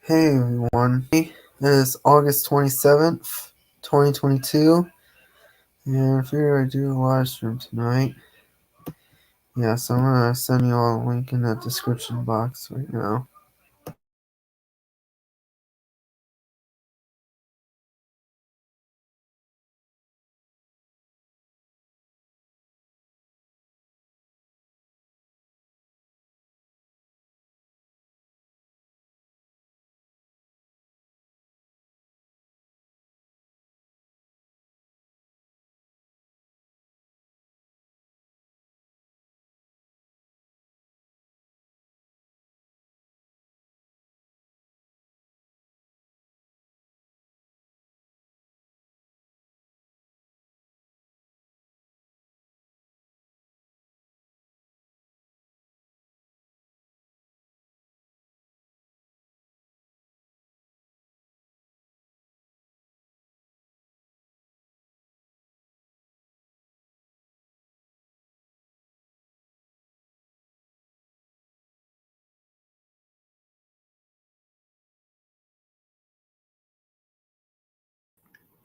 Hey everyone, it is August 27th, 2022, and I figured I'd do a live stream tonight. Yeah, so I'm gonna send you all a link in the description box right now.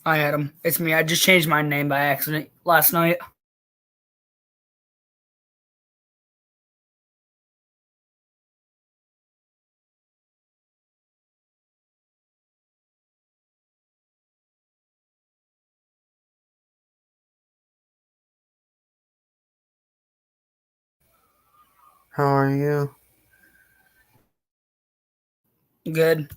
Hi, Adam. It's me. I just changed my name by accident last night. How are you? Good.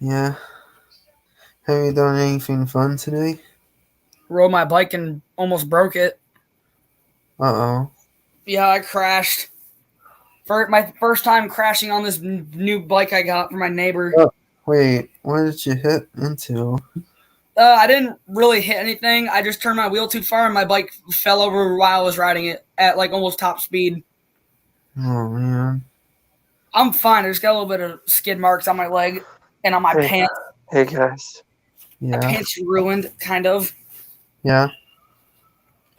Yeah. Have you done anything fun today? Rode my bike and almost broke it. Uh-oh. Yeah, I crashed. For my first time crashing on this new bike I got from my neighbor. Oh, wait, what did you hit into? I didn't really hit anything. I just turned my wheel too far and my bike fell over while I was riding it at like almost top speed. Oh, man. I'm fine. I just got a little bit of skid marks on my leg and on my pants. Hey guys. My Yeah. pants are ruined, kind of. Yeah?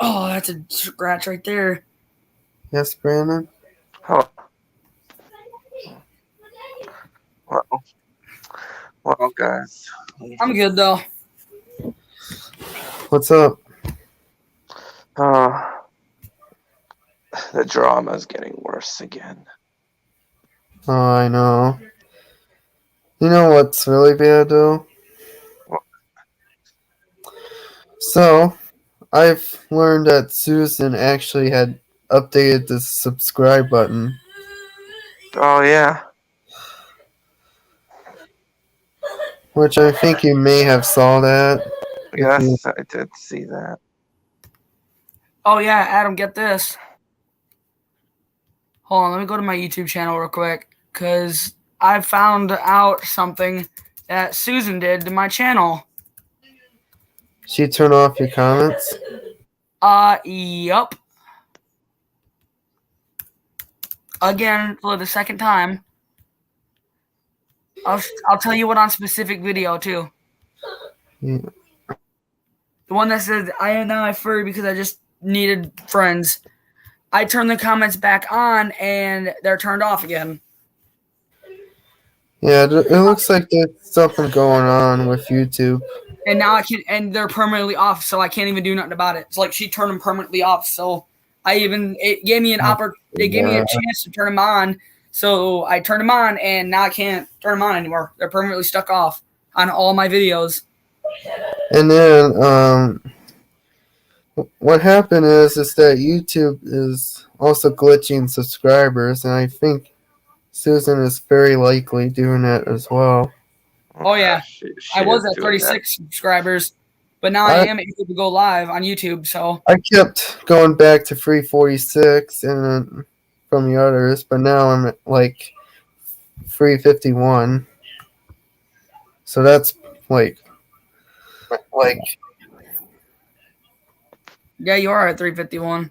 Oh, that's a scratch right there. Yes, Brandon? Oh. Well, guys. I'm good though. What's up? The drama's getting worse again. Oh, I know. You know what's really bad, though? What? So, I've learned that Susan actually had updated the subscribe button. Oh, yeah. Which I think you may have saw that. Yes, I did see that. Oh yeah, Adam, get this. Hold on, let me go to my YouTube channel real quick because I found out something that Susan did to my channel. She turned off your comments? Yup. Again, for the second time. I'll tell you what on specific video too. Yeah. The one that said I am now a furry because I just needed friends. I turned the comments back on and they're turned off again. Yeah, it looks like there's something going on with YouTube. And now and they're permanently off, so I can't even do nothing about it. It's like she turned them permanently off, so it gave me it gave me a chance to turn them on, so I turned them on, and now I can't turn them on anymore. They're permanently stuck off on all my videos. And then, what happened is that YouTube is also glitching subscribers, and I think Susan is very likely doing that as well. Oh yeah, she I was at doing 36 subscribers, but now I am able to go live on YouTube. So I kept going back to 346 and then from the others, but now I'm at like 351. So that's like yeah, you are at 351,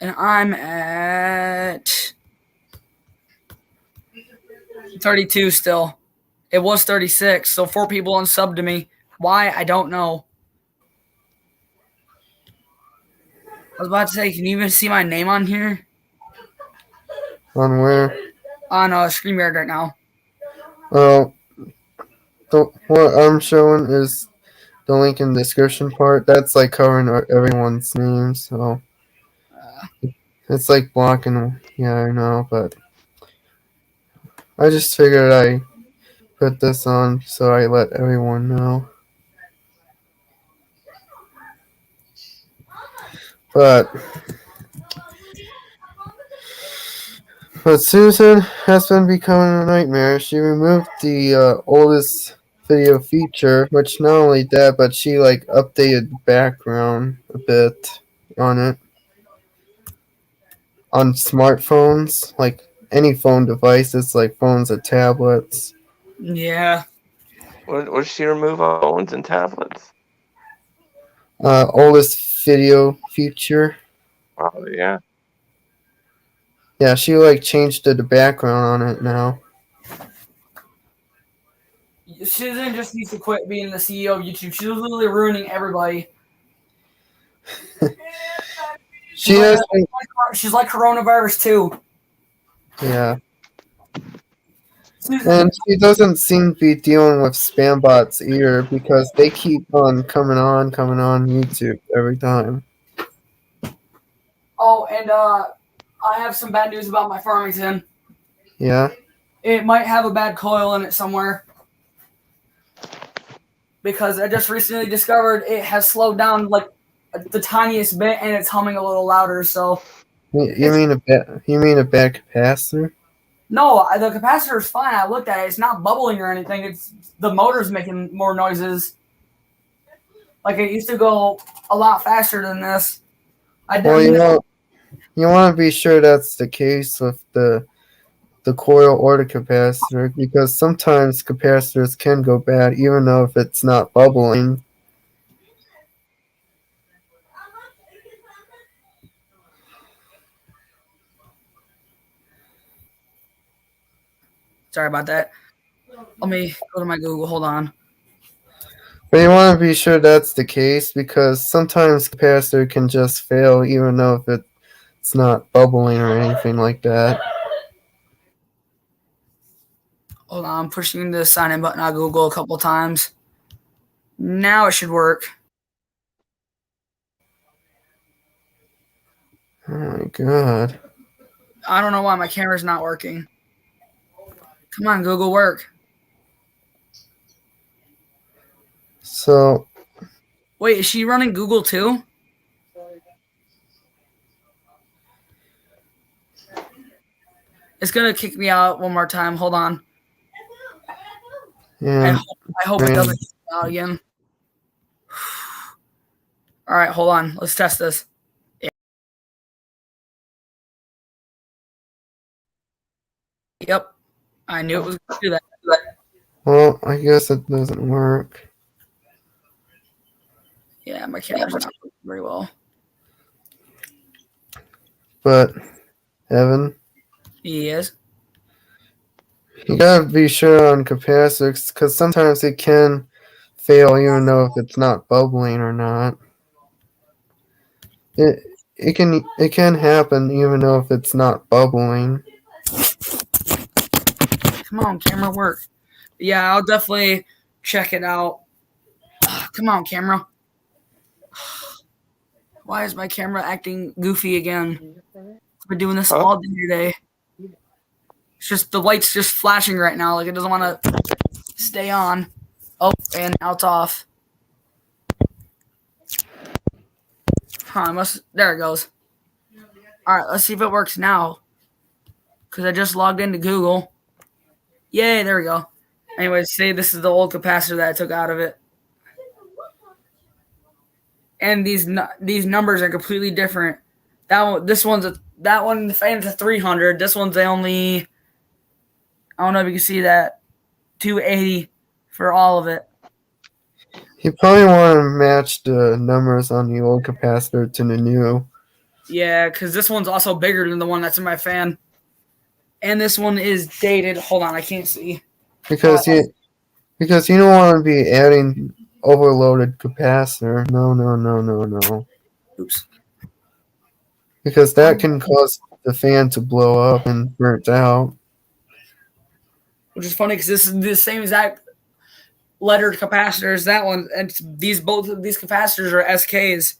and I'm at 32 still. It was 36, so 4 people unsubbed to me. Why? I don't know. I was about to say, can you even see my name on here? On where? On StreamYard right now. Oh, what I'm showing is the link in the description part. That's like covering everyone's name, so it's like blocking. Yeah, I know, but I just figured I put this on so I let everyone know. But Susan has been becoming a nightmare. She removed the oldest video feature, which not only that, but she like updated the background a bit on it. On smartphones, like any phone devices, like phones or tablets. Yeah. What did she remove on phones and tablets? Oldest video feature. Oh yeah. Yeah, she like changed the background on it now. Susan just needs to quit being the CEO of YouTube. She's literally ruining everybody. She has been, She's like coronavirus too. yeah. Susan, And she doesn't seem to be dealing with spam bots either because they keep on coming on YouTube every time. oh, and I have some bad news about my Farmington. Yeah. It might have a bad coil in it somewhere. Because I just recently discovered it has slowed down like the tiniest bit and it's humming a little louder, so You mean a bad capacitor? no, the capacitor is fine. I looked at it. It's not bubbling or anything. It's the motor's making more noises. Like it used to go a lot faster than this. Well, you want to be sure that's the case with the coil or the capacitor because sometimes capacitors can go bad even though if it's not bubbling. Sorry about that. Let me go to my Google. Hold on. But you want to be sure that's the case because sometimes capacitor can just fail even though if it's not bubbling or anything like that. Hold on. I'm pushing the sign in button on Google a couple times. Now it should work. Oh my god. I don't know why my camera's not working. Come on, Google, work. So, wait, is she running Google too? It's gonna kick me out one more time. Hold on. yeah. I hope it doesn't kick me out again. All right, hold on. Let's test this. Yeah. Yep. I knew it was going to do that. Well, I guess it doesn't work. Yeah, my camera's not working very well. But, Evan, Yes. you gotta be sure on capacitors because sometimes it can fail even though if it's not bubbling or not. It can happen even though if it's not bubbling. Come on, camera, work. Yeah, I'll definitely check it out. Come on, camera. Why is my camera acting goofy again? I've been doing this all day today. It's just the light's just flashing right now, like it doesn't want to stay on. Oh, and now it's off. There it goes. All right, let's see if it works now. Because I just logged into Google. Yay, there we go. Anyways, see, this is the old capacitor that I took out of it. And these numbers are completely different. That one the fan's a 300. This one's only, I don't know if you can see that, 280 for all of it. You probably want to match the numbers on the old capacitor to the new. Yeah, because this one's also bigger than the one that's in my fan. And this one is dated. Hold on, I can't see. Because you don't want to be adding overloaded capacitor. No. Oops. Because that can cause the fan to blow up and burnt out. Which is funny because this is the same exact lettered capacitor as that one, and both of these capacitors are SKs,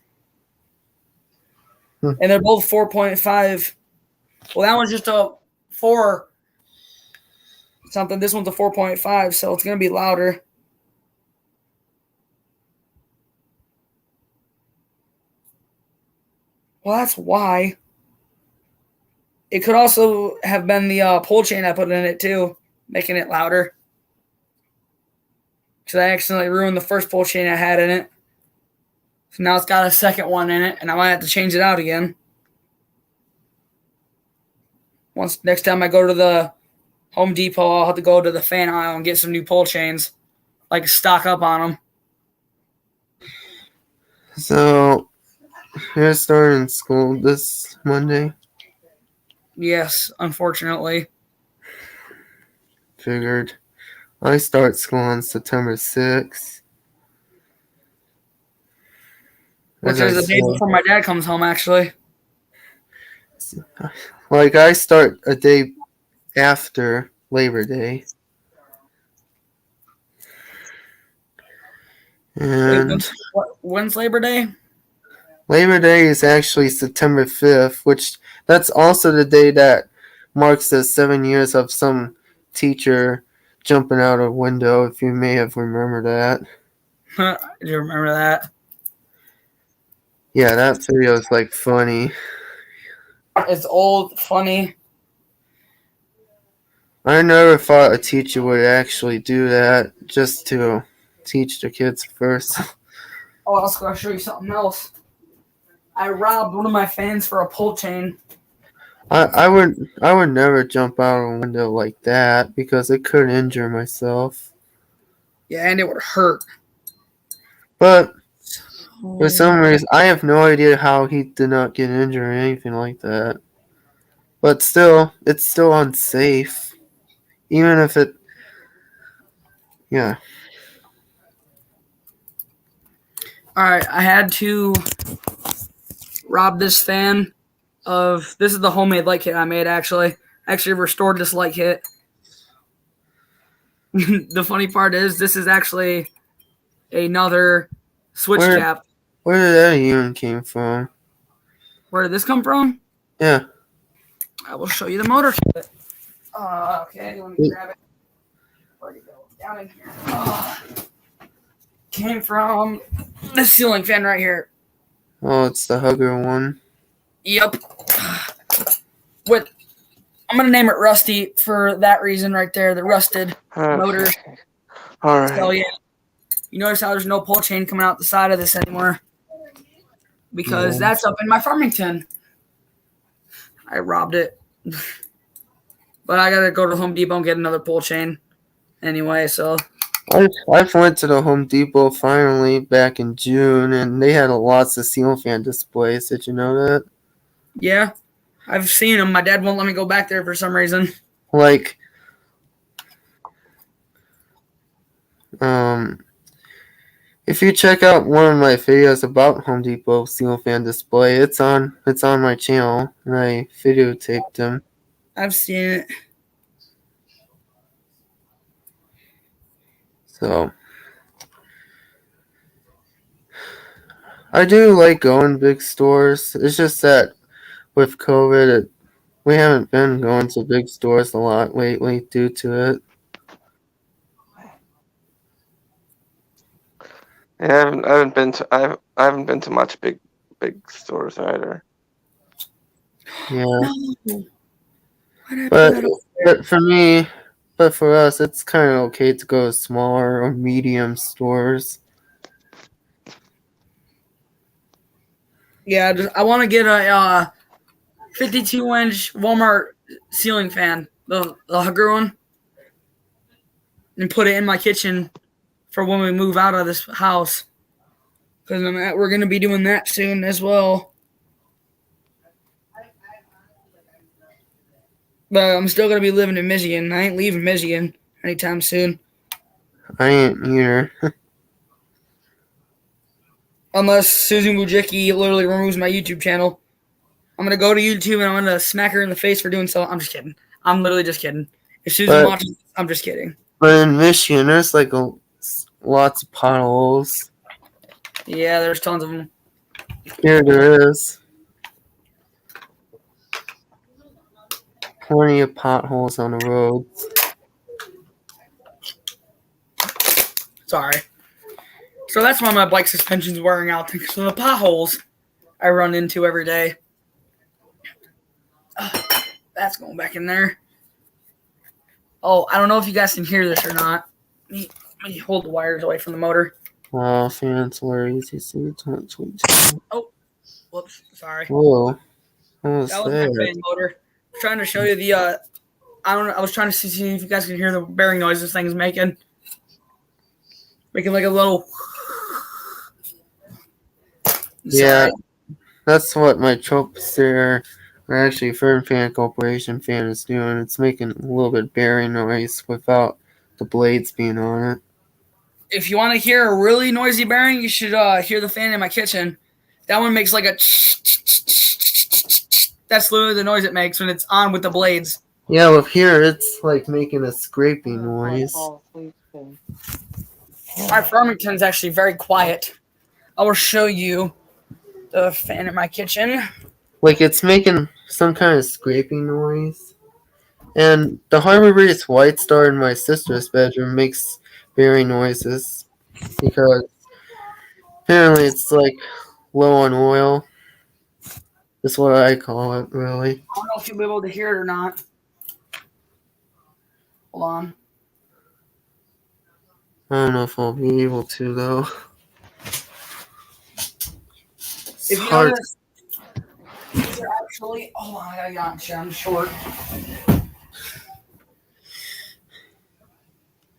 and they're both 4.5. Well, that one's just a 4 something. This one's a 4.5, so it's gonna be louder. Well, that's why. It could also have been the pole chain I put in it too, making it louder. Because I accidentally ruined the first pole chain I had in it. So now it's got a second one in it, and I might have to change it out again. Next time I go to the Home Depot, I'll have to go to the fan aisle and get some new pole chains. Like stock up on them. So, you're starting school this Monday? Yes, unfortunately. Figured. I start school on September 6th. Which is the day before my dad comes home, actually. Like, I start a day after Labor Day. And when's Labor Day? Labor Day is actually September 5th, which that's also the day that marks the 7 years of some teacher jumping out a window, if you may have remembered that. I do remember that. Yeah, that video is like funny. It's old, funny. I never thought a teacher would actually do that just to teach the kids first. Oh, I was going to show you something else. I robbed one of my fans for a pole chain. I would never jump out a window like that because it could injure myself. Yeah, and it would hurt. But for some reason, I have no idea how he did not get injured or anything like that. But still, it's still unsafe. Even if it... Yeah. Alright, I had to rob this fan of... This is the homemade light kit I made, actually. I actually restored this light kit. The funny part is, this is actually another switch cap. Where did that even came from? Where did this come from? Yeah. I will show you the motor kit. Okay, let me grab it. Where'd it go? Down in here. Came from this ceiling fan right here. Oh, it's the Hugger one. Yep. I'm gonna name it Rusty for that reason right there. The rusted motor. All right. So yeah, you notice how there's no pull chain coming out the side of this anymore because that's up in my Farmington. I robbed it, but I gotta go to Home Depot and get another pull chain anyway. So I went to the Home Depot finally back in June, and they had lots of ceiling fan displays. Did you know that? Yeah, I've seen them. My dad won't let me go back there for some reason. Like, if you check out one of my videos about Home Depot ceiling fan display, it's on my channel, and I videotaped them. I've seen it. So, I do like going to big stores. It's just that with COVID, we haven't been going to big stores a lot lately due to it. Yeah, I haven't been to much big stores either. Yeah. But for us, it's kind of okay to go to smaller or medium stores. Yeah, I want to get a 52-inch Walmart ceiling fan, the Hugger one, and put it in my kitchen for when we move out of this house. Because we're going to be doing that soon as well. But I'm still going to be living in Michigan. I ain't leaving Michigan anytime soon. I ain't either. Unless Susan Wojcicki literally removes my YouTube channel. I'm gonna go to YouTube and I'm gonna smack her in the face for doing so. I'm just kidding. I'm literally just kidding. If Susan watches, I'm just kidding. But in Michigan, there's like lots of potholes. Yeah, there's tons of them. Here there is. Plenty of potholes on the roads. Sorry. So that's why my bike suspension's wearing out, because of the potholes I run into every day. That's going back in there. Oh, I don't know if you guys can hear this or not. Let me hold the wires away from the motor. Wow, fans were easy to see. Oh, whoops, sorry. Whoa. What was That was my that? fan motor. I was trying to show you the, I was trying to see if you guys can hear the bearing noise this thing's making. Making like a little. Yeah, that's what my Tropister, or actually Fern Fan Corporation fan is doing. It's making a little bit of bearing noise without the blades being on it. If you want to hear a really noisy bearing, you should hear the fan in my kitchen. That one makes like a. That's literally the noise it makes when it's on with the blades. Yeah, with here it's like making a scraping noise. My Farmington's actually very quiet. I will show you the fan in my kitchen. Like it's making some kind of scraping noise. And the Harbor Breeze White Star in my sister's bedroom makes bearing noises because apparently it's like low on oil. That's what I call it, really. I don't know if you'll be able to hear it or not. Hold on. I don't know if I'll be able to, though. It's If you hard. notice, these are actually. Hold on, I gotta get on chair. I'm short.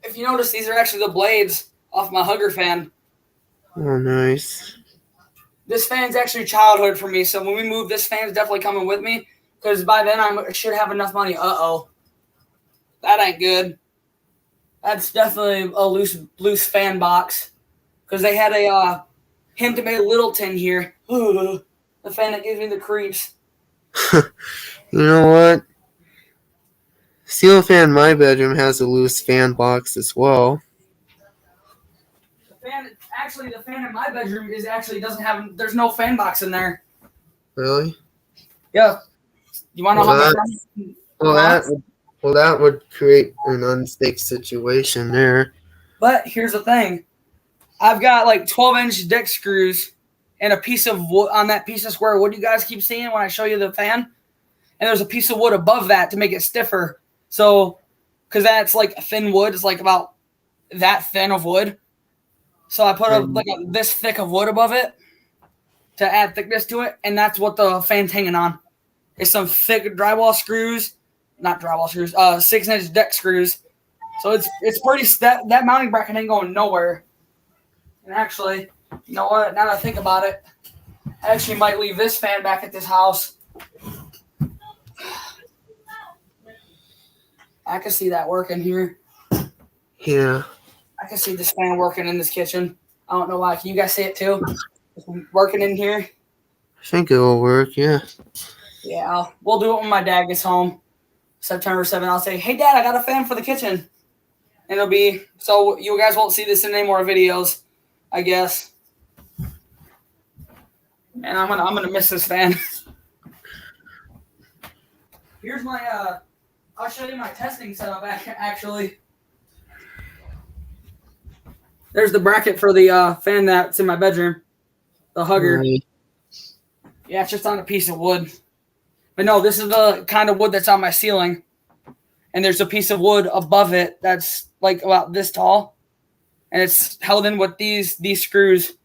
If you notice, these are actually the blades off my Hugger fan. Oh, nice. This fan's actually childhood for me, so when we move, this fan's definitely coming with me, because by then I should have enough money. Uh-oh. That ain't good. That's definitely a loose fan box, because they had a him to make a Littleton here. The fan that gives me the creeps. You know what? Ceiling fan in my bedroom has a loose fan box as well. The fan in my bedroom doesn't have. There's no fan box in there. Really? Yeah. You want to know how my that would create an unsafe situation there. But here's the thing. I've got like 12-inch deck screws and a piece of wood on that piece of square wood you guys keep seeing when I show you the fan. And there's a piece of wood above that to make it stiffer. So, because that's like thin wood. It's like about that thin of wood. So I put this thick of wood above it to add thickness to it. And that's what the fan's hanging on. It's some thick drywall screws. Not drywall screws. 6-inch deck screws. So it's pretty that mounting bracket ain't going nowhere. And actually, you know what? Now that I think about it, I actually might leave this fan back at this house. I can see that working here. Yeah. I can see this fan working in this kitchen. I don't know why. Can you guys see it too? It's working in here. I think it will work, yeah. Yeah, we'll do it when my dad gets home. September 7th, I'll say, hey, Dad, I got a fan for the kitchen. And it'll be, so you guys won't see this in any more videos, I guess. And I'm gonna miss this fan. Here's my, I'll show you my testing setup, actually. There's the bracket for the fan that's in my bedroom. The Hugger. Right. Yeah, it's just on a piece of wood. But no, this is the kind of wood that's on my ceiling. And there's a piece of wood above it that's like about this tall. And it's held in with these screws.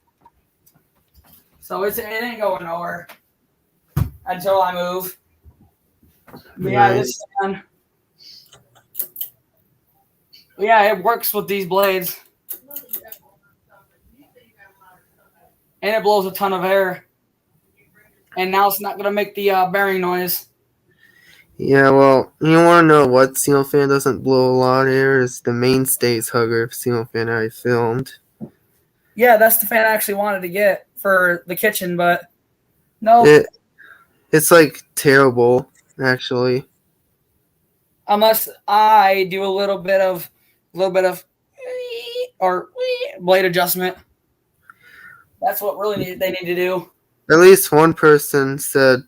So it ain't going nowhere until I move. But yeah, this fan. Yeah, it works with these blades. And it blows a ton of air. And now it's not going to make the bearing noise. Yeah, well, you want to know what ceiling fan doesn't blow a lot of air? Is the Mainstays Hugger ceiling fan I filmed. Yeah, that's the fan I actually wanted to get for the kitchen, but no. It's like terrible, actually. Unless I do a little bit of or blade adjustment. That's what they need to do. At least one person said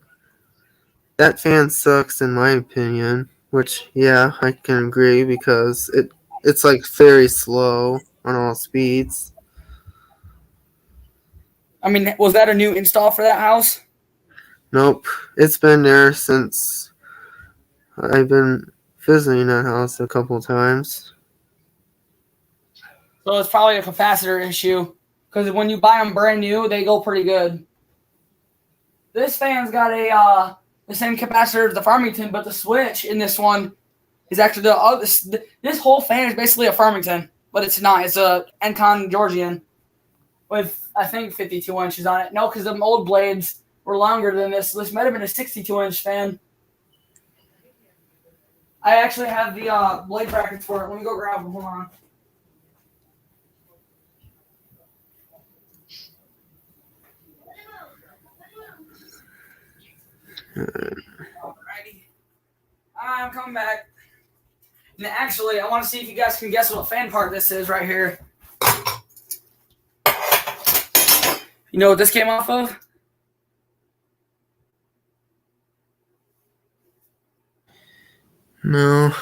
that fan sucks, in my opinion. Which, yeah, I can agree because it's like very slow on all speeds. I mean, was that a new install for that house? Nope, it's been there since I've been visiting that house a couple times. So it's probably a capacitor issue because when you buy them brand new, they go pretty good. This fan's got the same capacitor as the Farmington, but the switch in this one is actually this whole fan is basically a Farmington, but it's not. It's a Encon Georgian with I think 52 inches on it. No, because the old blades were longer than this. This might have been a 62-inch fan. I actually have the blade brackets for it. Let me go grab them. Hold on. Alrighty. I'm coming back. And actually, I want to see if you guys can guess what fan part this is right here. You know what this came off of? No.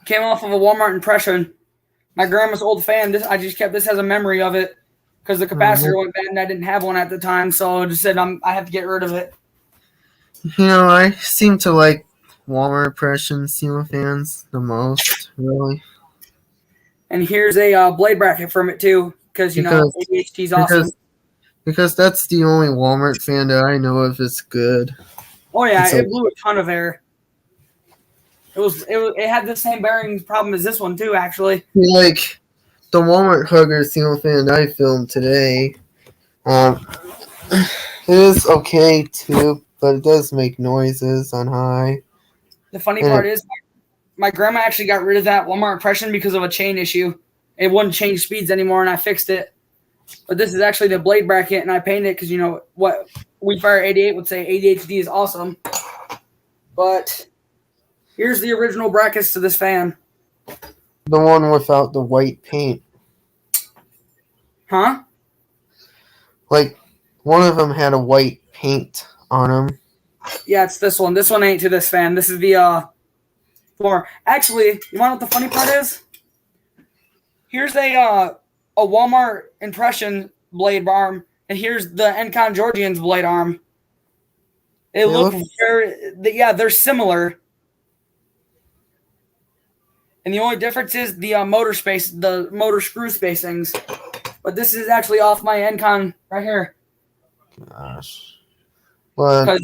Came off of a Walmart impression. My grandma's old fan. I just kept this as a memory of it because the capacitor went bad and I didn't have one at the time, so I just said I have to get rid of it. You know, I seem to like Walmart impression ceiling fans the most, really. And here's a blade bracket from it too, because ADHD's awesome. Because that's the only Walmart fan that I know of that's good. Oh yeah, it blew a ton of air. It had the same bearing problem as this one too, actually. Like the Walmart Hugger ceiling fan I filmed today, it is okay too, but it does make noises on high. The funny part is, my grandma actually got rid of that Walmart impression because of a chain issue. It wouldn't change speeds anymore, and I fixed it. But this is actually the blade bracket, and I painted it because what WeFire 88 would say ADHD is awesome. But here's the original brackets to this fan. The one without the white paint. Huh? Like, one of them had a white paint on them. Yeah, it's this one. This one ain't to this fan. This is the floor. Actually, you want to know what the funny part is? Here's a Walmart impression blade arm, and here's the Encon Georgian's blade arm. They look they're similar. And the only difference is the the motor screw spacings. But this is actually off my Encon right here. Gosh. Because,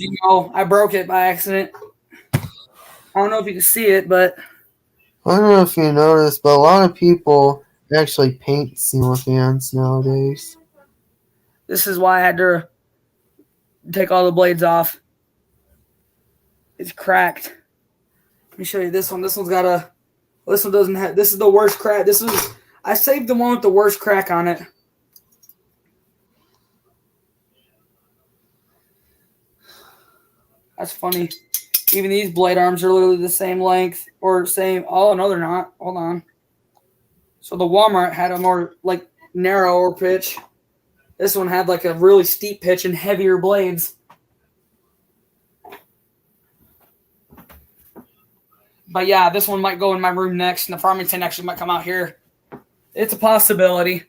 I broke it by accident. I don't know if you can see it, but I don't know if you noticed, but a lot of people actually paint ceiling fans nowadays. This is why I had to take all the blades off. It's cracked. Let me show you this one. This one's got this one doesn't have, this is the worst crack. I saved the one with the worst crack on it. That's funny. Even these blade arms are literally the same length or same. Oh, no, they're not. Hold on. So the Walmart had a more narrower pitch. This one had a really steep pitch and heavier blades. But yeah, this one might go in my room next, and the Farmington actually might come out here. It's a possibility.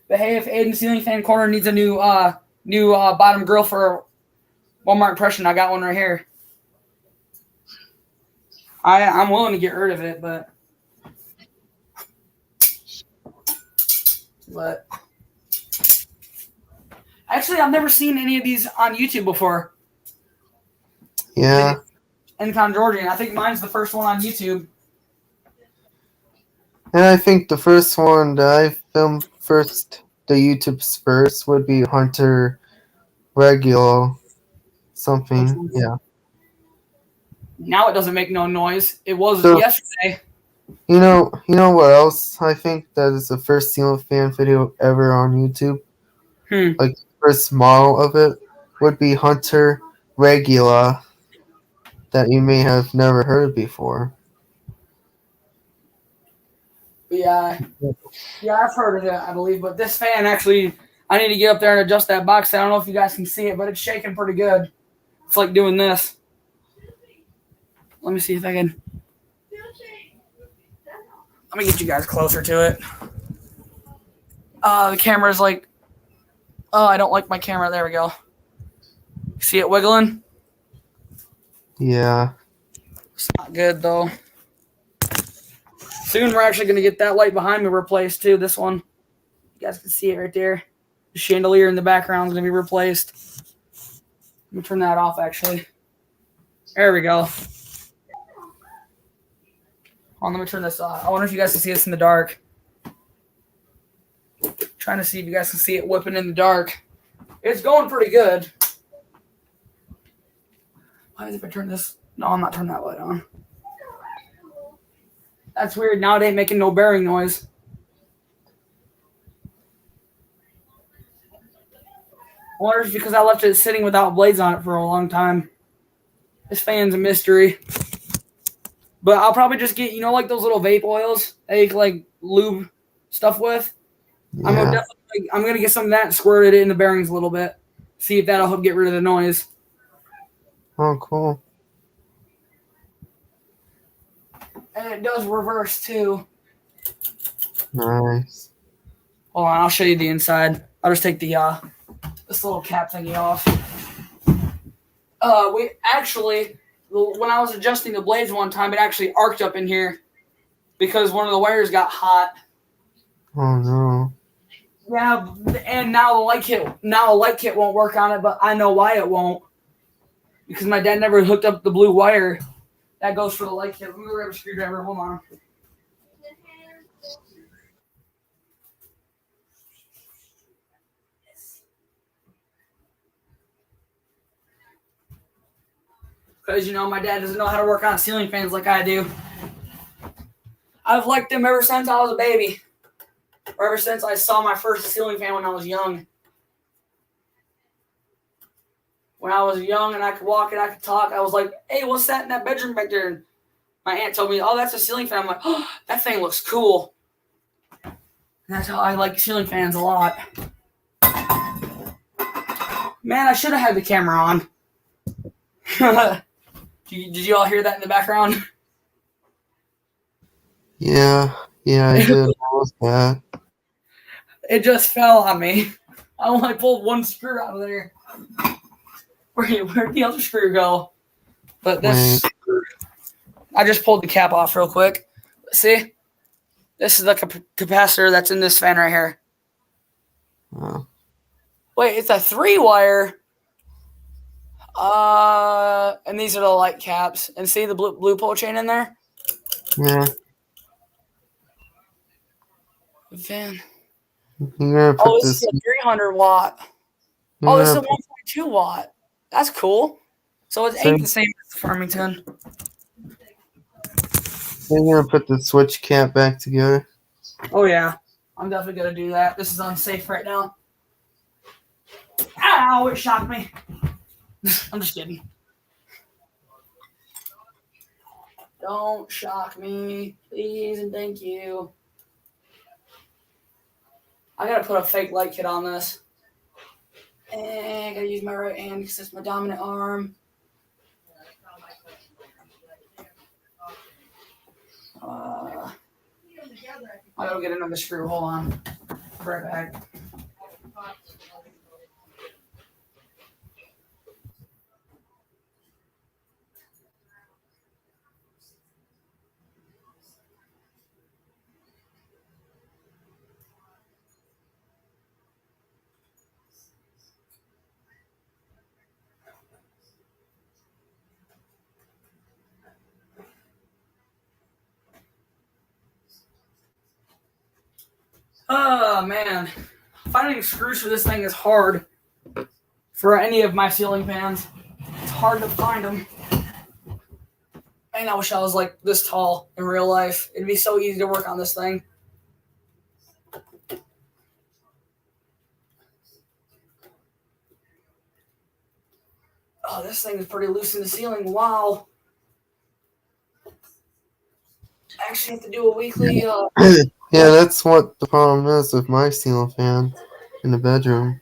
But hey, if Aiden Ceiling Fan Corner needs a new bottom grill for Walmart impression, I got one right here. I'm willing to get rid of it, but actually, I've never seen any of these on YouTube before. Yeah. Encon Georgian. I think mine's the first one on YouTube. And I think the first one that I filmed first, the YouTube's first, would be Hunter Regular something. Yeah. Now it doesn't make no noise. It was yesterday. You know what else I think that is the first ceiling fan video ever on YouTube? cheapest model of it would be Hunter Regula, that you may have never heard before. Yeah, I've heard of it, I believe. But this fan actually, I need to get up there and adjust that box. I don't know if you guys can see it, but it's shaking pretty good. It's like doing this. Let me see if I can. Let me get you guys closer to it. The camera's like, oh, I don't like my camera. There we go. See it wiggling? Yeah. It's not good though. Soon we're actually going to get that light behind me replaced too. This one. You guys can see it right there. The chandelier in the background is going to be replaced. Let me turn that off actually. There we go. Hold on, let me turn this off. I wonder if you guys can see this in the dark. Trying to see if you guys can see it whipping in the dark. It's going pretty good. Why is it if I turn this? No, I'm not turning that light on. That's weird. Now it ain't making no bearing noise. I wonder if it's because I left it sitting without blades on it for a long time. This fan's a mystery. But I'll probably just get, like those little vape oils that you can like lube stuff with. Yeah. I'm gonna get some of that and squirt it in the bearings a little bit. See if that'll help get rid of the noise. Oh, cool. And it does reverse too. Nice. Hold on, I'll show you the inside. I'll just take the this little cap thingy off. We actually, when I was adjusting the blades one time, it actually arced up in here because one of the wires got hot. Oh no. Yeah, and now the light kit won't work on it, but I know why it won't. Because my dad never hooked up the blue wire that goes for the light kit. Let me grab a screwdriver. Hold on. Because, my dad doesn't know how to work on ceiling fans like I do. I've liked them ever since I was a baby. Or ever since I saw my first ceiling fan when I was young. When I was young and I could walk and I could talk, I was like, hey, what's that in that bedroom back there? And my aunt told me, oh, that's a ceiling fan. I'm like, oh, that thing looks cool. And that's how I like ceiling fans a lot. Man, I should have had the camera on. Did you all hear that in the background? Yeah, I did. What was that? It just fell on me. I only pulled one screw out of there. Where'd the other screw go? But this, I just pulled the cap off real quick. See? This is the capacitor that's in this fan right here. Oh. Wait, it's a 3-wire. And these are the light caps. And see the blue pole chain in there? Yeah. Fan. You're gonna put this is a 300 watt. Oh, this is a 1.2 watt. That's cool. So it ain't the same as the Farmington. You're gonna put the switch cap back together. Oh yeah, I'm definitely gonna do that. This is unsafe right now. Ow! It shocked me. I'm just kidding. Don't shock me, please and thank you. I gotta put a fake light kit on this. And I gotta use my right hand because it's my dominant arm. I gotta get another screw. Hold on. I'll be right back. Oh, man. Finding screws for this thing is hard for any of my ceiling fans. It's hard to find them. Man, I wish I was like this tall in real life. It'd be so easy to work on this thing. Oh, this thing is pretty loose in the ceiling. Wow. I actually have to do a weekly. Yeah, that's what the problem is with my ceiling fan in the bedroom.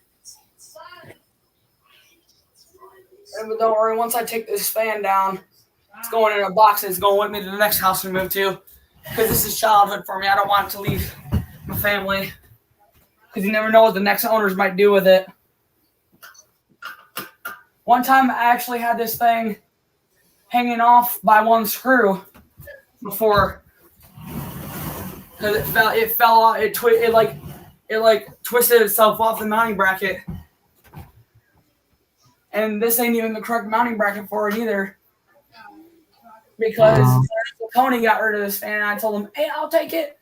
But don't worry, once I take this fan down, it's going in a box and it's going with me to the next house we move to. Because this is childhood for me. I don't want it to leave my family. Because you never know what the next owners might do with it. One time I actually had this thing hanging off by one screw before. Because it fell off, it twisted itself off the mounting bracket. And this ain't even the correct mounting bracket for it either. Because Tony got rid of this fan and I told him, hey, I'll take it.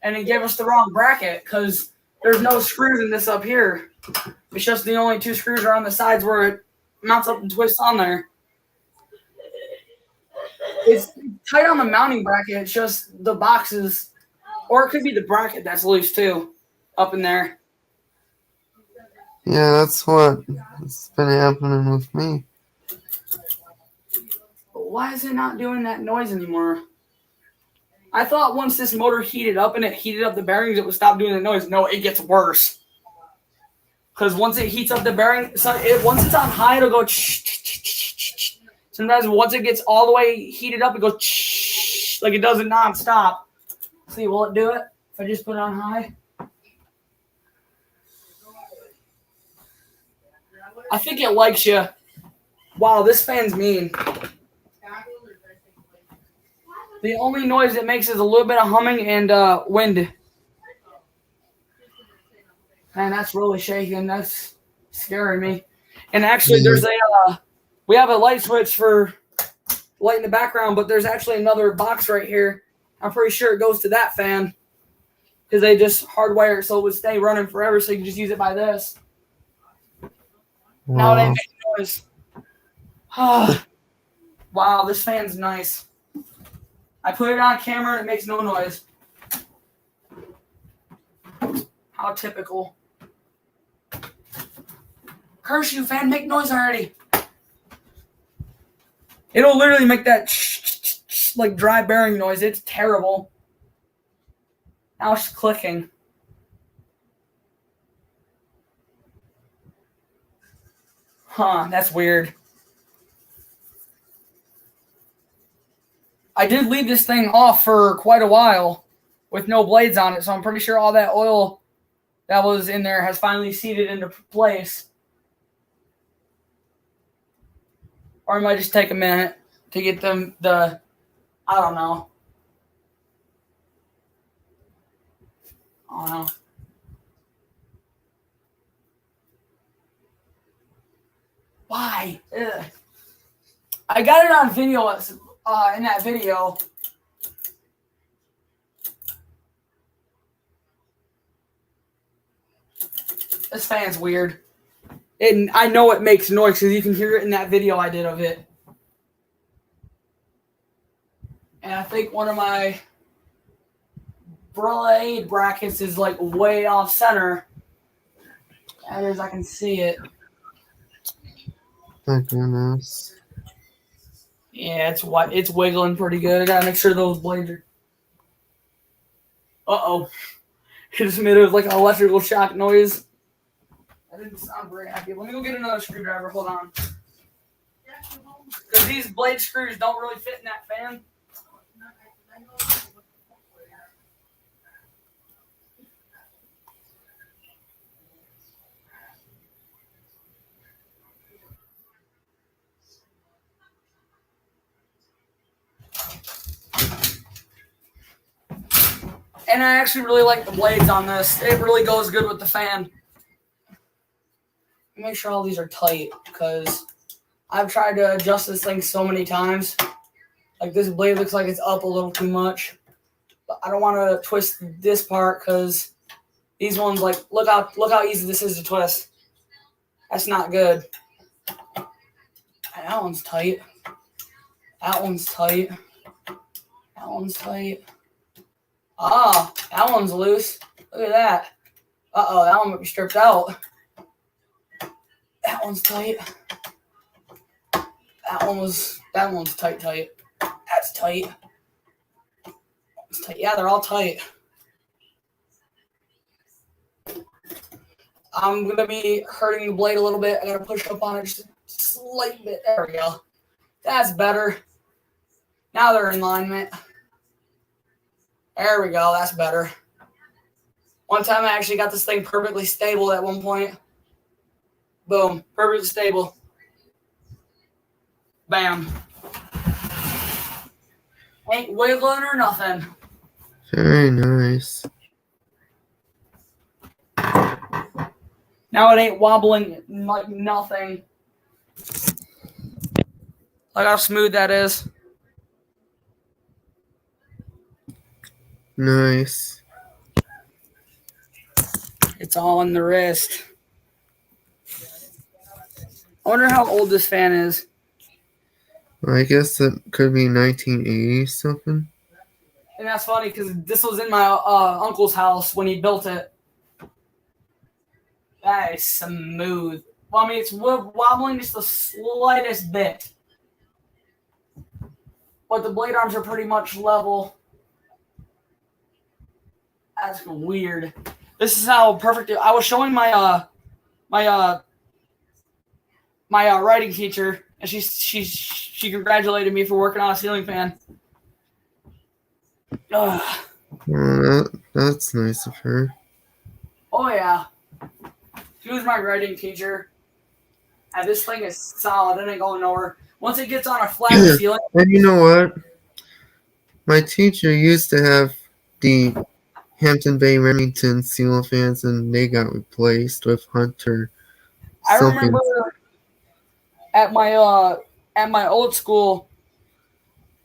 And he gave us the wrong bracket because there's no screws in this up here. It's just the only two screws are on the sides where it mounts up and twists on there. It's tight on the mounting bracket. It's just the boxes, or it could be the bracket that's loose too, up in there. Yeah, that's what's been happening with me. But why is it not doing that noise anymore? I thought once this motor heated up and it heated up the bearings, it would stop doing the noise. No, it gets worse. Because once it heats up the bearing, once it's on high, it'll go. Sometimes once it gets all the way heated up, it goes like it does it nonstop. See, will it do it if I just put it on high? I think it likes you. Wow, this fan's mean. The only noise it makes is a little bit of humming and wind. Man, that's really shaking. That's scaring me. And actually, there's we have a light switch for light in the background, but there's actually another box right here. I'm pretty sure it goes to that fan because they just hardwire it so it would stay running forever, so you can just use it by this. Now it ain't making noise. Wow, this fan's nice. I put it on camera and it makes no noise. How typical. Curse you, fan, make noise already. It'll literally make that like dry bearing noise. It's terrible. Now it's clicking. Huh, that's weird. I did leave this thing off for quite a while with no blades on it, so I'm pretty sure all that oil that was in there has finally seated into place. Or it might just take a minute to get them I don't know. Why? Ugh. I got it on video in that video. This fan's weird. And I know it makes noise because you can hear it in that video I did of it. And I think one of my blade brackets is like way off center. That is, I can see it. My goodness. Yeah, it's wiggling pretty good. I gotta make sure those blades are. Uh-oh. It just made like an electrical shock noise. That didn't sound very happy. Let me go get another screwdriver. Hold on. Because these blade screws don't really fit in that fan. And I actually really like the blades on this. It really goes good with the fan. Make sure all these are tight because I've tried to adjust this thing so many times. Like this blade looks like it's up a little too much. But I don't want to twist this part because these ones, like, look how easy this is to twist. That's not good. That one's tight. That one's tight. That one's tight. Ah, that one's loose. Look at that. Uh-oh, that one might be stripped out. That one's tight. That one's tight. That's tight. It's tight. Yeah, they're all tight. I'm gonna be hurting the blade a little bit. I gotta push up on it just a slight bit. There we go. That's better. Now they're in alignment. There we go. That's better. One time I actually got this thing perfectly stable at one point. Boom. Perfectly stable. Bam. Ain't wiggling or nothing. Very nice. Now it ain't wobbling like nothing. Like how smooth that is. Nice. It's all in the wrist. I wonder how old this fan is. I guess that could be 1980 something. And that's funny because this was in my uncle's house when he built it. That is smooth. Well, I mean, it's wobbling just the slightest bit. But the blade arms are pretty much level. That's weird. This is how perfect I was showing my writing teacher, and she congratulated me for working on a ceiling fan. Ugh. Well, that's nice of her. Oh yeah, she was my writing teacher. And this thing is solid. It ain't going nowhere. Once it gets on a flat ceiling. And you know what? My teacher used to have the Hampton Bay Remington ceiling fans, and they got replaced with Hunter. I something. remember at my old school,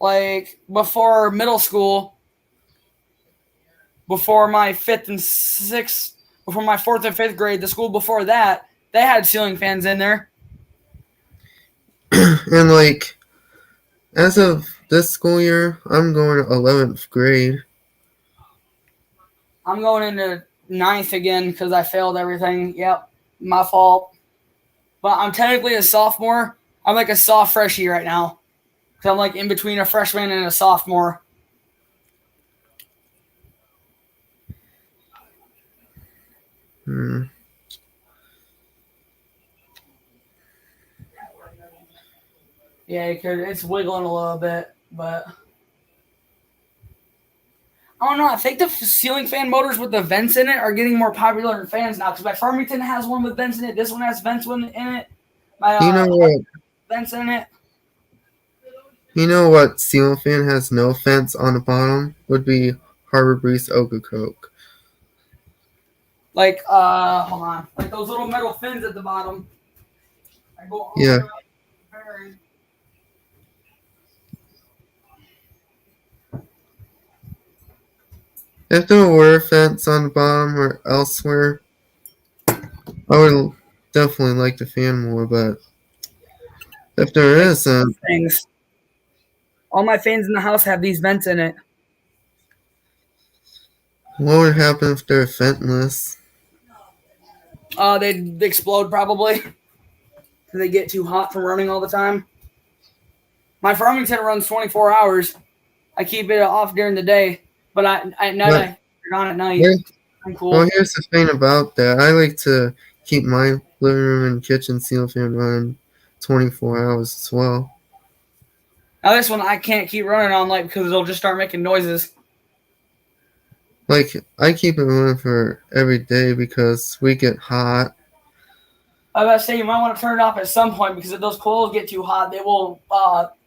like before middle school, before my fourth and fifth grade, the school before that, they had ceiling fans in there. And like, as of this school year, I'm going to 11th grade. I'm going into 9th again because I failed everything. Yep, my fault. But I'm technically a sophomore. I'm like a soft freshie right now. Because I'm like in between a freshman and a sophomore. Yeah, because it's wiggling a little bit, but I don't know. I think the ceiling fan motors with the vents in it are getting more popular in fans now. Because my Farmington has one with vents in it. This one has vents in it. My You know what? vents in it. You know what ceiling fan has no vents on the bottom? Would be Harbor Breeze Okokoke. Like, hold on. Like those little metal fins at the bottom. I go all Yeah. the way up. If there were vents on the bottom or elsewhere, I would definitely like the fan more, but if there isn't, Things. All my fans in the house have these vents in it. what would happen if they're ventless? They'd explode probably. They get too hot from running all the time. My Farmington runs 24 hours. I keep it off during the day, but at night I turn it on at night. I'm cool. Well, here's the thing about that. I like to keep my living room and kitchen ceiling fan running 24 hours as well. Now this one I can't keep running on light because it'll just start making noises. Like, I keep it running for every day because we get hot. I was about to say you might want to turn it off at some point because if those coils get too hot, they will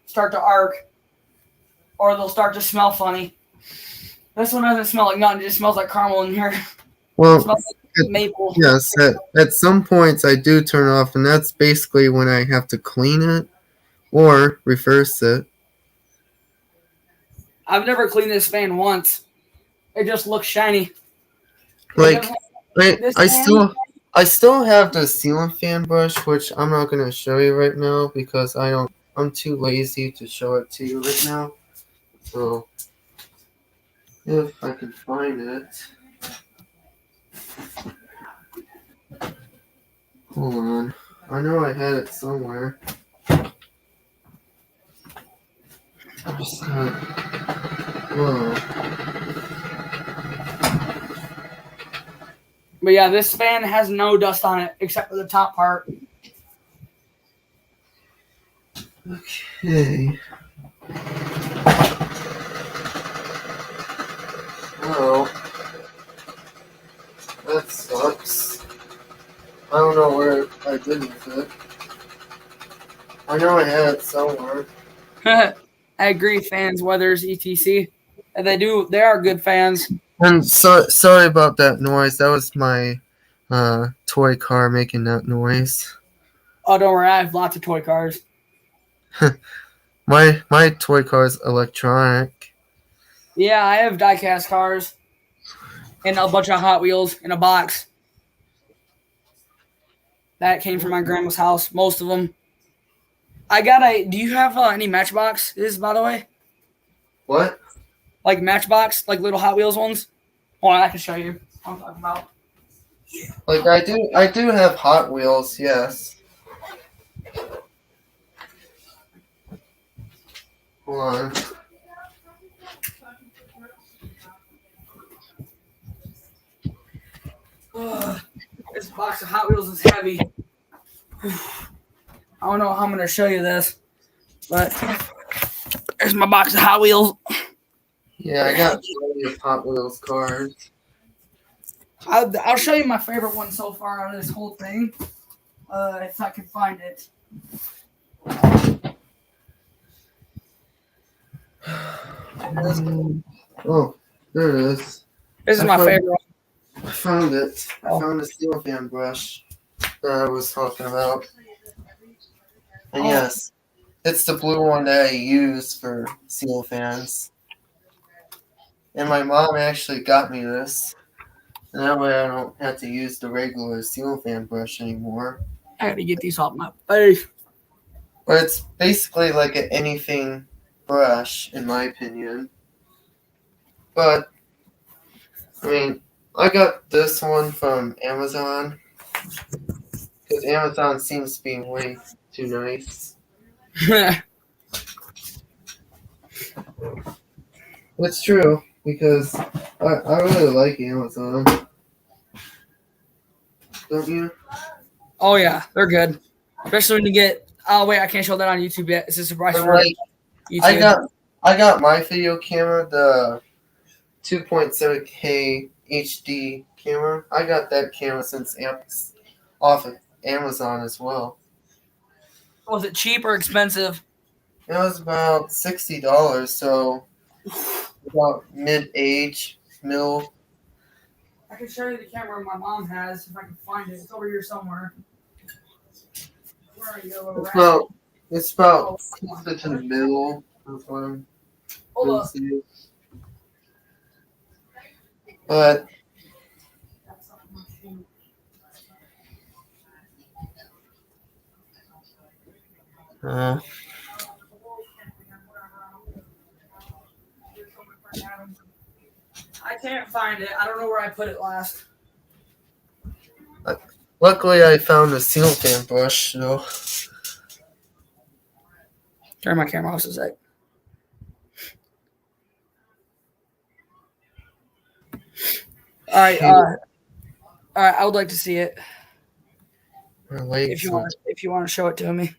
start to arc or they'll start to smell funny. This one doesn't smell like nothing; it just smells like caramel in here. Well, It smells like maple. yes, at some points I do turn it off, and that's basically when I have to clean it or reverse it. I've never cleaned this fan once. It just looks shiny. Like, I still have the ceiling fan brush, which I'm not gonna show you right now because I'm too lazy to show it to you right now. So if I can find it. Hold on. I know I had it somewhere. Whoa. But yeah, this fan has no dust on it except for the top part. Okay. Well, that sucks. I don't know where I did with it. I know I had it somewhere. I agree, fans, weathers, etc. And they are good fans. And sorry about that noise. That was my toy car making that noise. Oh, don't worry, I have lots of toy cars. My toy car's electronic. Yeah, I have die-cast cars and a bunch of Hot Wheels in a box. That came from my grandma's house, most of them. Do you have any Matchboxes, by the way? What? Like Matchbox, like little Hot Wheels ones? Hold on, I can show you what I'm talking about. Like I do have Hot Wheels, yes. Hold on. This box of Hot Wheels is heavy. I don't know how I'm going to show you this, but there's my box of Hot Wheels. Yeah, I got plenty of Hot Wheels cars. I'll show you my favorite one so far out of this whole thing, if I can find it. Oh, there it is. This is my favorite one. I found it. I found the steel fan brush that I was talking about. And yes, it's the blue one that I use for seal fans. And my mom actually got me this. And that way I don't have to use the regular seal fan brush anymore. I gotta get these off my face. But it's basically like an anything brush, in my opinion. But, I mean, I got this one from Amazon. Because Amazon seems to be way too nice. It's true, because I really like Amazon. Don't you? Oh, yeah, they're good. Especially when you get. Oh, wait, I can't show that on YouTube yet. It's a surprise for Like, YouTube. I got my video camera, the 2.7K HD camera. I got that camera since off of Amazon as well. Was it cheap or expensive? It was about $60, so about mid-age, middle. I can show you the camera my mom has if I can find it. It's over here somewhere. Where are you? It's about closer to the middle. That's what I'm Hold up. But I can't find it. I don't know where I put it last. luckily, I found a seal fan brush, though. Turn my camera off a sec. All right. All right. I would like to see it. If you want to show it to me.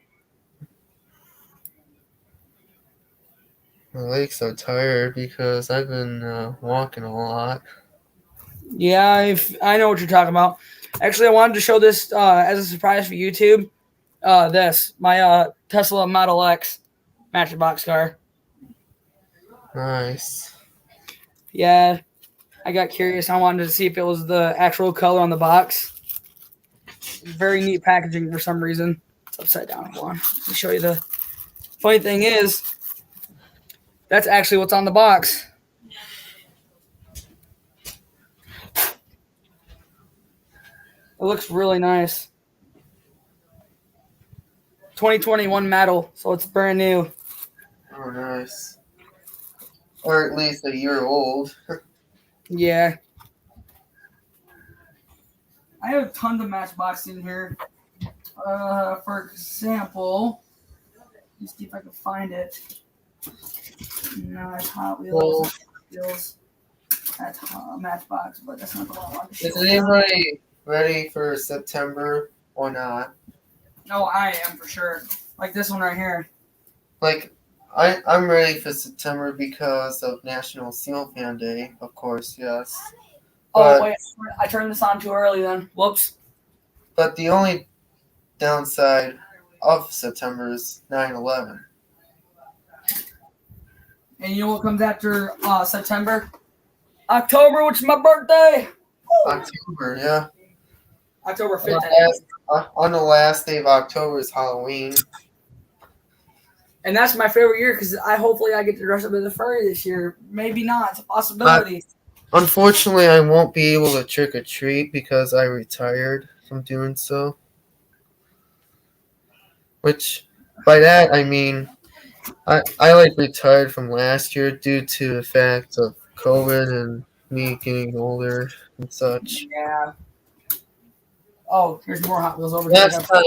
My legs are tired because I've been walking a lot. Yeah, I know what you're talking about. Actually, I wanted to show this as a surprise for YouTube. My Tesla Model X Matchbox car. Nice. Yeah, I got curious. I wanted to see if it was the actual color on the box. Very neat packaging for some reason. It's upside down. Hold on. Let me show you the funny thing is that's actually what's on the box. It looks really nice. 2021 model, so it's brand new. Oh, nice. Or at least a year old. Yeah. I have tons of Matchbox in here. For example, let's see if I can find it. No, that's Hot Well, Wheels. That's Matchbox, but that's not the one I want to show is you. anybody ready for September or not? No, I am for sure. Like this one right here. Like, I'm ready for September because of National Seal Fan Day, of course, yes. Oh, But, wait. I turned this on too early then. Whoops. but the only downside of September is 9/11. And you know what comes after September? October, which is my birthday. October, yeah. October On 5th. on the last day of October is Halloween. And that's my favorite year because hopefully I get to dress up as a furry this year. Maybe not. It's a possibility. Unfortunately, I won't be able to trick or treat because I retired from doing so. Which, by that, I mean, I like retired from last year due to the fact of COVID and me getting older and such. Yeah. Oh, here's more Hot Wheels over here. Last time,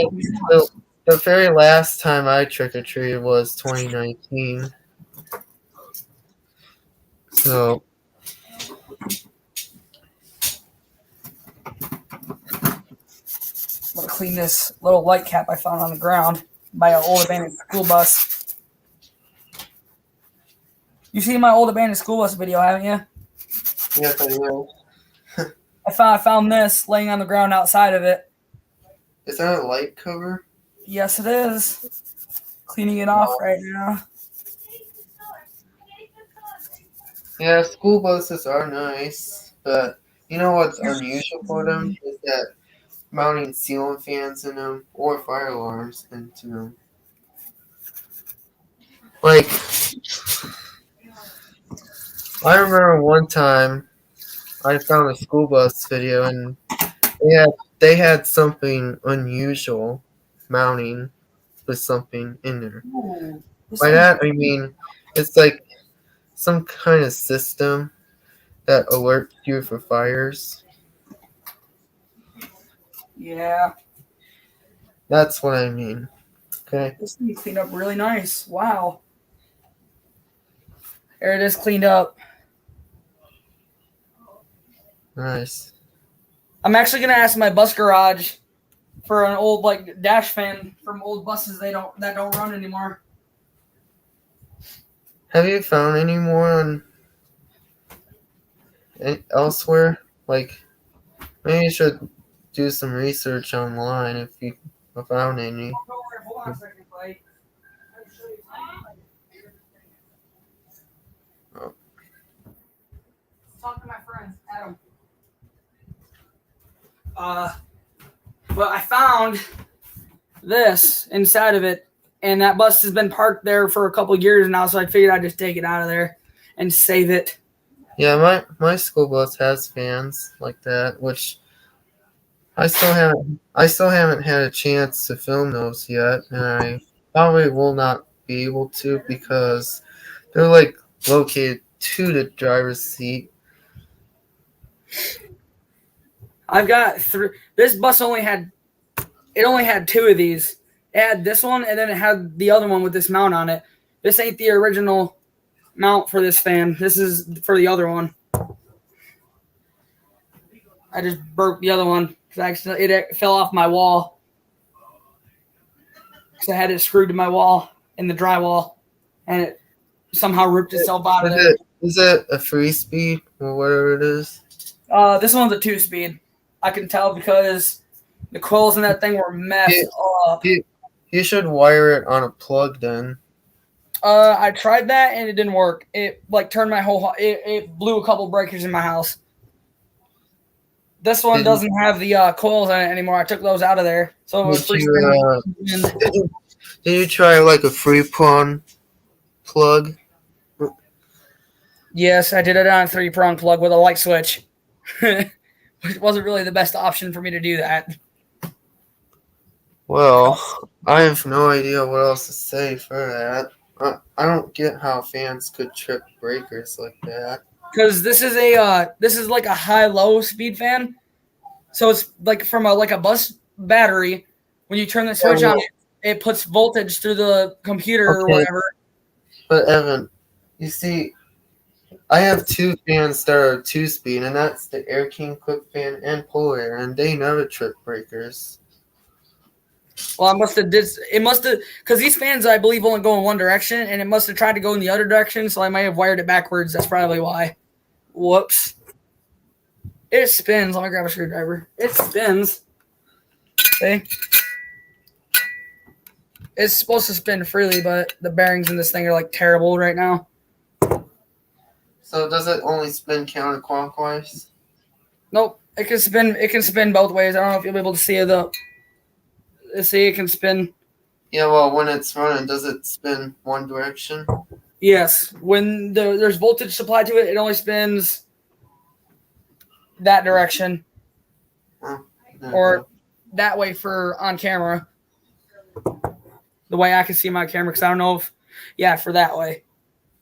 the very last time I trick or treated was 2019. So, I'm gonna clean this little light cap I found on the ground by an old abandoned school bus. You seen my old abandoned school bus video, haven't you? yes, I will. I found this laying on the ground outside of it. Is that a light cover? Yes, it is. Cleaning it off right now. Yeah, school buses are nice, but you know what's unusual for them is that mounting ceiling fans in them or fire alarms into them. Like, I remember one time I found a school bus video and they had something unusual mounting with something in there. Ooh, By that I mean it's like some kind of system that alerts you for fires. Yeah. That's what I mean. Okay. This thing cleaned up really nice. Wow. There it is cleaned up. Nice. I'm actually gonna ask my bus garage for an old like dash fan from old buses that don't run anymore. Have you found any more on elsewhere? Like, maybe you should do some research online if you found any. Hold on a second, Clay. Oh. Talk to my friend, Adam. But I found this inside of it, and that bus has been parked there for a couple years now, so I figured I'd just take it out of there and save it. Yeah, my school bus has fans like that, which I still haven't had a chance to film those yet, and I probably will not be able to because they're like located to the driver's seat. I've got three. This bus only had two of these. It had this one, and then it had the other one with this mount on it. This ain't the original mount for this fan. This is for the other one. I just broke the other one because it fell off my wall. So I had it screwed to my wall in the drywall, and it somehow ripped itself out of there. Is it a free speed or whatever it is? This one's a 2-speed. I can tell because the coils in that thing were messed up. You should wire it on a plug then. I tried that and it didn't work. It like turned my whole. It blew a couple breakers in my house. This one doesn't have the coils in it anymore. I took those out of there, so it was free. Did you try like a free prong plug? Yes, I did it on a 3-prong plug with a light switch. Which wasn't really the best option for me to do that. Well, I have no idea what else to say for that. I don't get how fans could trip breakers like that. Because this is like a high-low speed fan, so it's like from a bus battery. When you turn the switch on, it puts voltage through the computer or whatever. But Evan, You see, I have two fans that are 2-speed, and that's the Air King Quick Fan and Polar Air, and they never trip breakers. Well, it must have, because these fans, I believe, only go in one direction, and it must have tried to go in the other direction, so I might have wired it backwards. That's probably why. Whoops. It spins. Let me grab a screwdriver. It spins. See? It's supposed to spin freely, but the bearings in this thing are like terrible right now. So does it only spin counterclockwise? Nope. It can spin both ways. I don't know if you'll be able to see it though. See, it can spin. Yeah, well, when it's running, does it spin one direction? Yes. When there's voltage supplied to it, it only spins that direction. Or that way for on camera. The way I can see my camera, because I don't know if, for that way.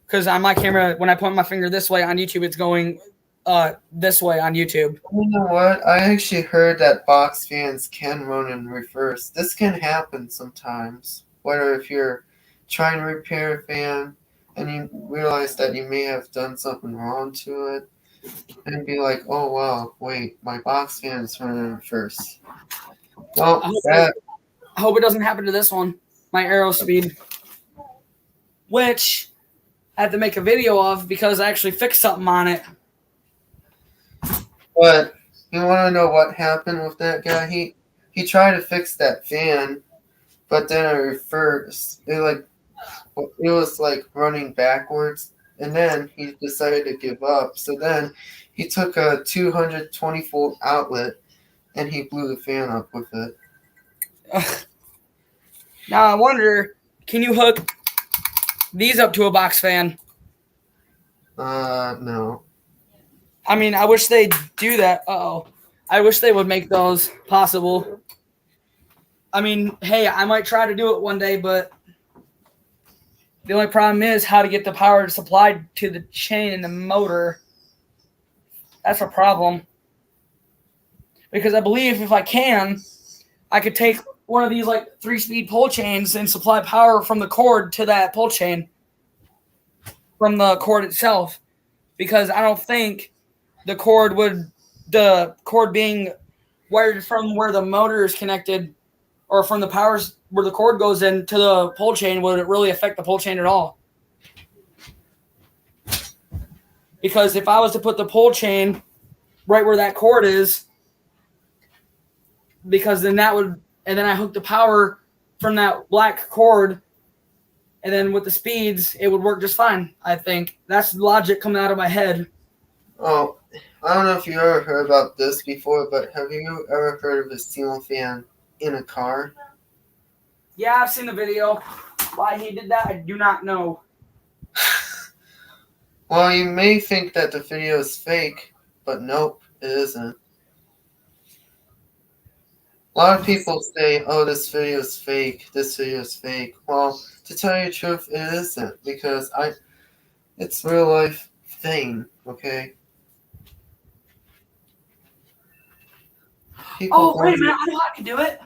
Because on my camera, when I point my finger this way on YouTube, it's going this way on YouTube. You know what? I actually heard that box fans can run in reverse. This can happen sometimes. Whether if you're trying to repair a fan and you realize that you may have done something wrong to it, and be like, oh wow, wait, my box fan is running in reverse. Well, I hope it doesn't happen to this one, my Aerospeed, which I have to make a video of because I actually fixed something on it. But you want to know what happened with that guy? He tried to fix that fan, but then it reversed. It was like running backwards, and then he decided to give up. So then he took a 220 volt outlet and he blew the fan up with it. Now I wonder, can you hook these up to a box fan? No. I mean, I wish they'd do that. I wish they would make those possible. I mean, hey, I might try to do it one day, but the only problem is how to get the power supplied to the chain and the motor. That's a problem. Because I believe if I can, I could take one of these like 3-speed pull chains and supply power from the cord to that pull chain from the cord itself. Because I don't think the cord being wired from where the motor is connected or from the powers where the cord goes in to the pull chain would it really affect the pull chain at all. Because if I was to put the pull chain right where that cord is, because then that would, and then I hook the power from that black cord, and then with the speeds, it would work just fine, I think. That's logic coming out of my head. Oh, I don't know if you ever heard about this before, but have you ever heard of a ceiling fan in a car? Yeah, I've seen the video. Why he did that, I do not know. Well, you may think that the video is fake, but nope, it isn't. A lot of people say, oh, this video is fake, this video is fake. Well, to tell you the truth, it isn't, because it's real life thing, okay? Oh, wait a minute, I know how I can do it.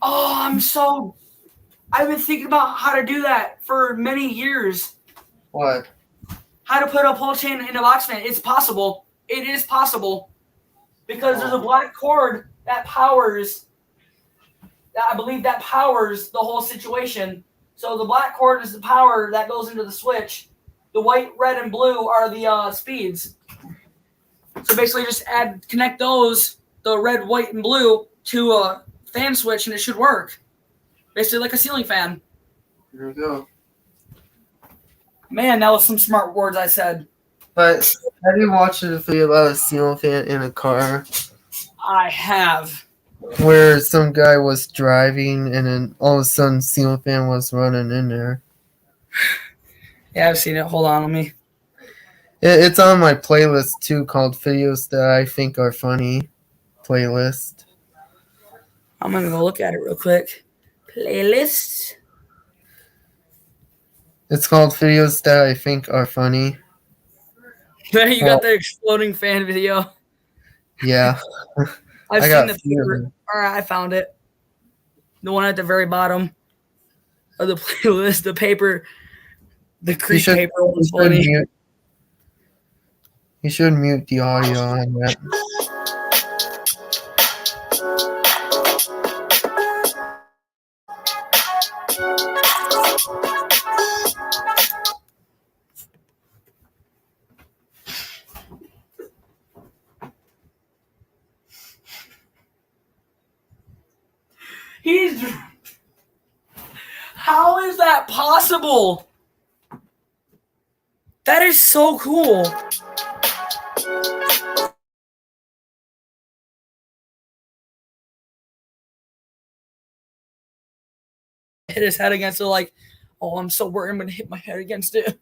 Oh, I've been thinking about how to do that for many years. What? How to put a pull chain in a box fan. It's possible. It is possible. Because there's a black cord that powers, I believe that powers the whole situation. So the black cord is the power that goes into the switch. The white, red, and blue are the speeds. So basically just connect those, the red, white, and blue, to a fan switch, and it should work. Basically like a ceiling fan. There we go. Man, that was some smart words I said. But have you watched a video about a ceiling fan in a car? I have. Where some guy was driving and then all of a sudden ceiling fan was running in there. Yeah, I've seen it. Hold on, let me. It's on my playlist too, called Videos That I Think Are Funny playlist. I'm going to go look at it real quick. Playlist. It's called Videos That I Think Are Funny. There you got the exploding fan video. Yeah. I've seen the paper. All right, I found it. The one at the very bottom of the playlist, the paper The creep paper was funny. You should mute the audio on that. How is that possible? That is so cool. Hit his head against it like, oh, I'm so worried I'm going to hit my head against it.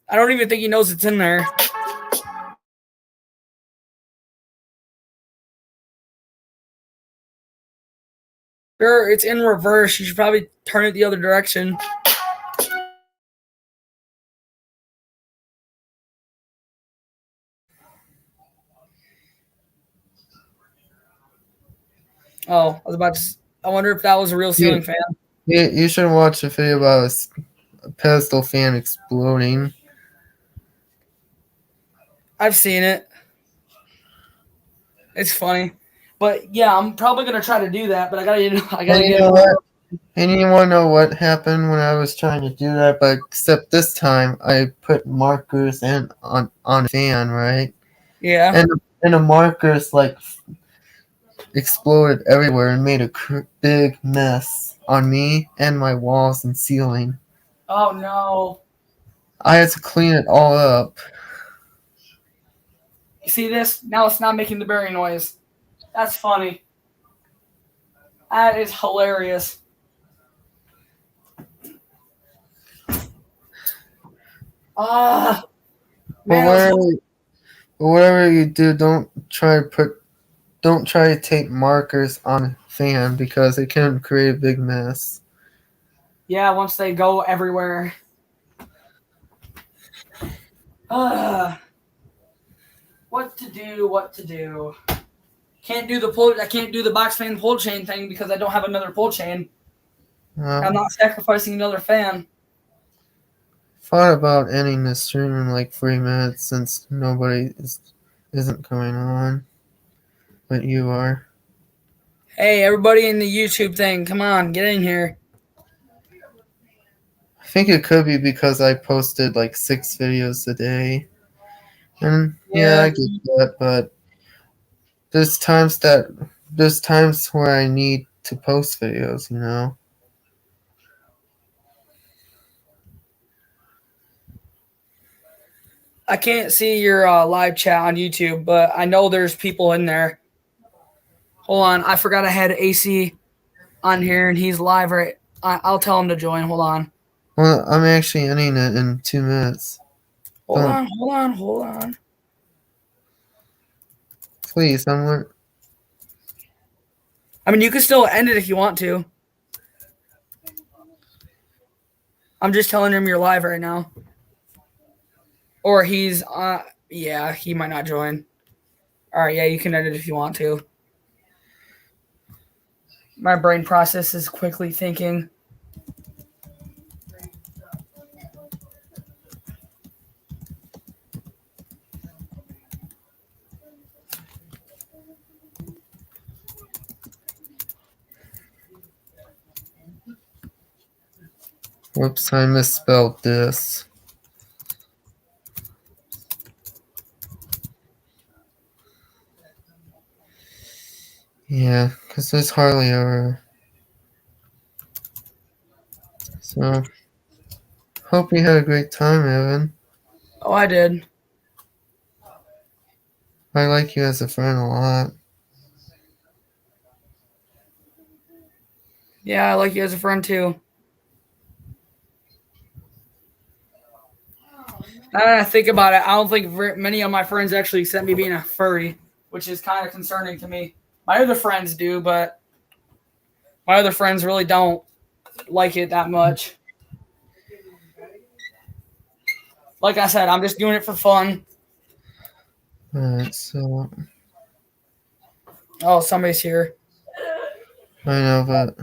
I don't even think he knows it's in there. Sure, it's in reverse. You should probably turn it the other direction. Oh, I was about to. I wonder if that was a real ceiling fan. You should watch a video about a pedestal fan exploding. I've seen it. It's funny, but yeah, I'm probably gonna try to do that. But I gotta get. And you want to know what happened when I was trying to do that? But except this time, I put markers on the fan, right? Yeah. And the markers like exploded everywhere and made a big mess on me and my walls and ceiling. Oh no! I had to clean it all up. You see this? Now it's not making the bearing noise. That's funny. That is hilarious. But whatever you do, don't try to take markers on a fan because it can create a big mess. Yeah, once they go everywhere. What to do? Can't do the box fan pull chain thing because I don't have another pull chain. I'm not sacrificing another fan. Thought about ending the stream in like 3 minutes since nobody isn't coming on, but you are. Hey, everybody in the YouTube thing, come on, get in here. I think it could be because I posted like 6 videos a day, and yeah, I get that. But there's times where I need to post videos, you know. I can't see your live chat on YouTube, but I know there's people in there. Hold on, I forgot I had AC on here, and he's live right. I'll tell him to join. Hold on. Well, I'm actually ending it in 2 minutes. Hold on. Please, I mean, you can still end it if you want to. I'm just telling him you're live right now. Or he's, yeah, he might not join. All right, yeah, you can end it if you want to. My brain process is quickly thinking. Whoops, I misspelled this. Yeah, because there's hardly ever. So, hope you had a great time, Evan. Oh, I did. I like you as a friend a lot. Yeah, I like you as a friend too. Now that I think about it, I don't think many of my friends actually accept me being a furry, which is kind of concerning to me. My other friends do, but my other friends really don't like it that much. Like I said, I'm just doing it for fun. Alright, so. Oh, somebody's here. I know, but